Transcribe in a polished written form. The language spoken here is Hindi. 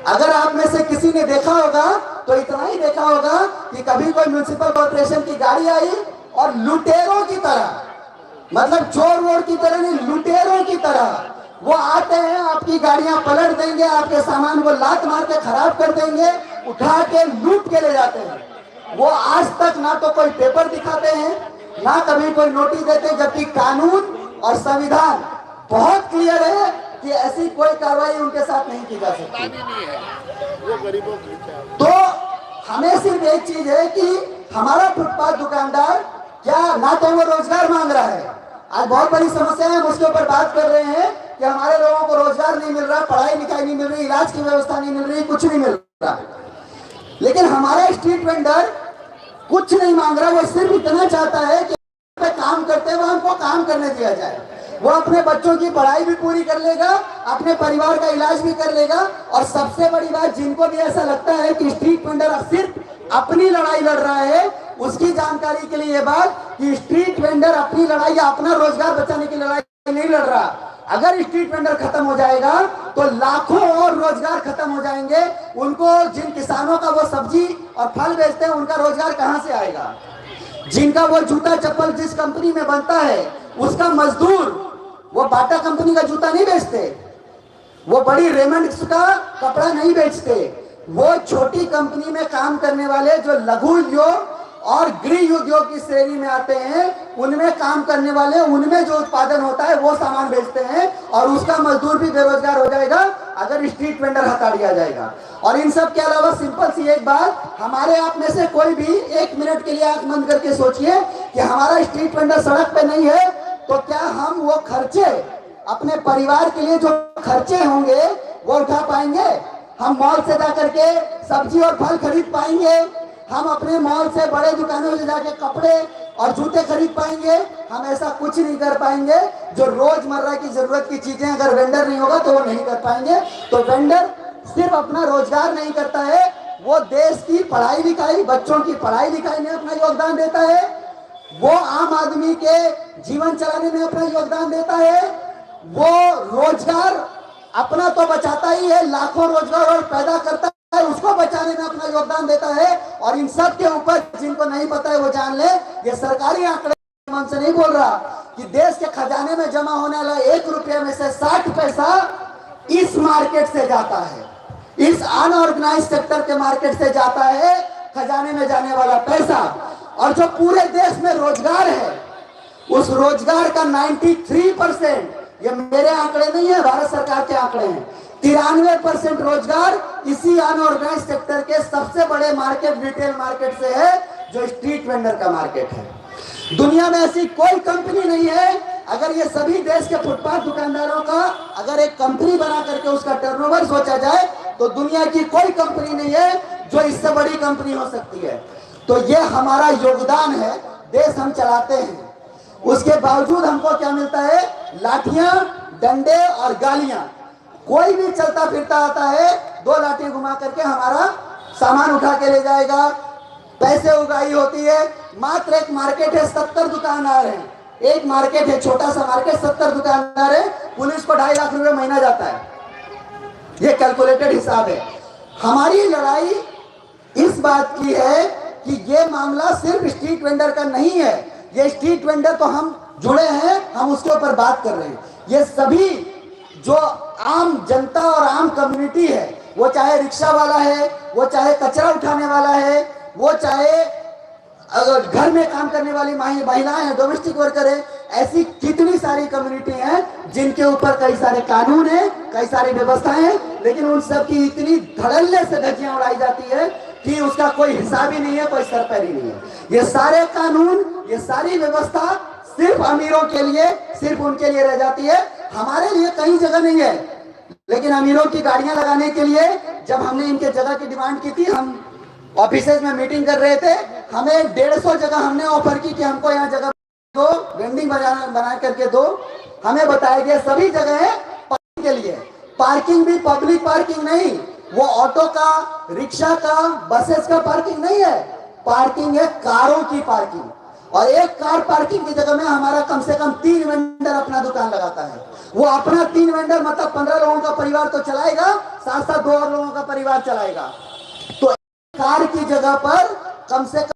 अगर आप में से किसी ने देखा होगा तो इतना ही देखा होगा कि कभी कोई म्युनिसिपल कॉर्पोरेशन की गाड़ी आई और लुटेरों की तरह, मतलब चोर वोर की तरह नहीं, लुटेरों की तरह वो आते हैं, आपकी गाड़ियां पलट देंगे, आपके सामान को लात मार के खराब कर देंगे, उठा के लूट के ले जाते हैं। वो आज तक ना तो कोई पेपर दिखाते हैं, ना कभी कोई नोटिस देते, जबकि कानून और संविधान बहुत क्लियर है कि ऐसी कोई कार्रवाई उनके साथ नहीं की जा सकती। तो हमें सिर्फ एक चीज है कि हमारा फुटपाथ दुकानदार क्या ना तो वो रोजगार मांग रहा है, आज बहुत बड़ी समस्या है, हम उसके ऊपर बात कर रहे हैं कि हमारे लोगों को रोजगार नहीं मिल रहा, पढ़ाई लिखाई नहीं मिल रही, इलाज की व्यवस्था नहीं मिल रही, कुछ नहीं मिल रहा। लेकिन हमारा स्ट्रीट वेंडर कुछ नहीं मांग रहा, वो सिर्फ इतना चाहता है कि काम करते हुए हमको काम करने दिया जाए। वो अपने बच्चों की पढ़ाई भी पूरी कर लेगा, अपने परिवार का इलाज भी कर लेगा। और सबसे बड़ी बात, जिनको भी ऐसा लगता है कि स्ट्रीट वेंडर सिर्फ अपनी लड़ाई लड़ रहा है, उसकी जानकारी के लिए ये बात कि स्ट्रीट वेंडर अपनी लड़ाई या अपना रोजगार बचाने की लड़ाई नहीं लड़ रहा। अगर स्ट्रीट वेंडर खत्म हो जाएगा तो लाखों और रोजगार खत्म हो जाएंगे। उनको, जिन किसानों का वो सब्जी और फल बेचते हैं, उनका रोजगार कहां से आएगा? जिनका वो जूता चप्पल जिस कंपनी में बनता है, उसका मजदूर वो बाटा कंपनी का जूता नहीं बेचते, वो बड़ी रेमंड का कपड़ा नहीं बेचते, वो छोटी कंपनी में काम करने वाले जो लघु उद्योग और गृह उद्योग की श्रेणी में आते हैं, उनमें काम करने वाले, उनमें जो उत्पादन होता है वो सामान बेचते हैं, और उसका मजदूर भी बेरोजगार हो जाएगा अगर स्ट्रीट वेंडर हटा दिया जाएगा। और इन सब के अलावा सिंपल सी एक बात, हमारे आप में से कोई भी एक मिनट के लिए आंख बंद करके सोचिए कि हमारा स्ट्रीट वेंडर सड़क पे नहीं है तो क्या हम वो खर्चे, अपने परिवार के लिए जो खर्चे होंगे वो उठा पाएंगे? हम मॉल से जाकर के सब्जी और फल खरीद पाएंगे? हम अपने मॉल से, बड़े दुकानों से जाके कपड़े और जूते खरीद पाएंगे? हम ऐसा कुछ नहीं कर पाएंगे। जो रोजमर्रा की जरूरत की चीजें अगर वेंडर नहीं होगा तो वो नहीं कर पाएंगे। तो वेंडर सिर्फ अपना रोजगार नहीं करता है, वो देश की पढ़ाई लिखाई, बच्चों की पढ़ाई लिखाई में अपना योगदान देता है, वो आम आदमी के जीवन चलाने में अपना योगदान देता है, वो रोजगार अपना तो बचाता ही है, लाखों रोजगार और पैदा करता है, उसको बचाने में अपना योगदान देता है। और इन सब के ऊपर जिनको नहीं पता है वो जान ले, ये सरकारी आंकड़े मन से नहीं बोल रहा कि देश के खजाने में जमा होने वाला 1 रुपये में से 60 पैसा इस मार्केट से जाता है, इस अनऑर्गेनाइज सेक्टर के मार्केट से जाता है खजाने में जाने वाला पैसा। और जो पूरे देश में रोजगार है, उस रोजगार का 93%, ये मेरे आंकड़े नहीं है, भारत सरकार के आंकड़े हैं, 93% रोजगार इसी अनऑर्गेनाइज सेक्टर के सबसे बड़े मार्केट, रिटेल मार्केट से है, जो स्ट्रीट वेंडर का मार्केट है। दुनिया में ऐसी कोई कंपनी नहीं है, अगर ये सभी देश के फुटपाथ दुकानदारों का अगर एक कंपनी बना करके उसका टर्नओवर सोचा जाए तो दुनिया की कोई कंपनी नहीं है जो इससे बड़ी कंपनी हो सकती है। तो ये हमारा योगदान है, देश हम चलाते हैं, उसके बावजूद हमको क्या मिलता है? लाठियां, डंडे और गालियां। कोई भी चलता फिरता आता है, 2 लाठी घुमा करके हमारा सामान उठा के ले जाएगा, पैसे उगाही होती है। मात्र एक मार्केट है, 70 दुकानदार हैं, एक मार्केट है, छोटा सा मार्केट, 70 दुकानदार है, पुलिस को 2.5 लाख रुपए महीना जाता है, ये कैलकुलेटेड हिसाब है। हमारी लड़ाई इस बात की है कि ये मामला सिर्फ स्ट्रीट वेंडर का नहीं है, ये स्ट्रीट वेंडर तो हम जुड़े हैं, हम उसके ऊपर बात कर रहे हैं। ये सभी जो आम जनता और आम कम्युनिटी है, वो चाहे रिक्शा वाला है, वो चाहे कचरा उठाने वाला है, वो चाहे घर में काम करने वाली महिलाएं हैं, डोमेस्टिक वर्कर है, ऐसी कितनी सारी कम्युनिटी हैं जिनके ऊपर कई सारे कानून हैं, कई सारी व्यवस्थाएं हैं, लेकिन उन सब की इतनी धड़ल्ले से धज्जियां उड़ाई जाती है कि उसका कोई हिसाब ही नहीं है, कोई सरपैरी नहीं है। ये सारे कानून, ये सारी व्यवस्था सिर्फ अमीरों के लिए, सिर्फ उनके लिए रह जाती है, हमारे लिए कहीं जगह नहीं है। लेकिन अमीरों की गाड़ियां लगाने के लिए जब हमने इनके जगह की डिमांड की थी, हम ऑफिसेज में मीटिंग कर रहे थे, हमें 150 जगह हमने ऑफर की कि हमको यहाँ जगह दो, वेंडिंग बना करके दो। हमें बताया गया सभी जगह है पार्किंग के लिए, पार्किंग भी पब्लिक पार्किंग नहीं, वो ऑटो का, रिक्शा का, बसेस का पार्किंग नहीं है, पार्किंग है कारों की पार्किंग। और एक कार पार्किंग की जगह में हमारा कम से कम 3 वेंडर अपना दुकान लगाता है। वो अपना 3 वेंडर मतलब 15 लोगों का परिवार तो चलाएगा, साथ साथ 2 और लोगों का परिवार चलाएगा। तो कार की जगह पर कम से कम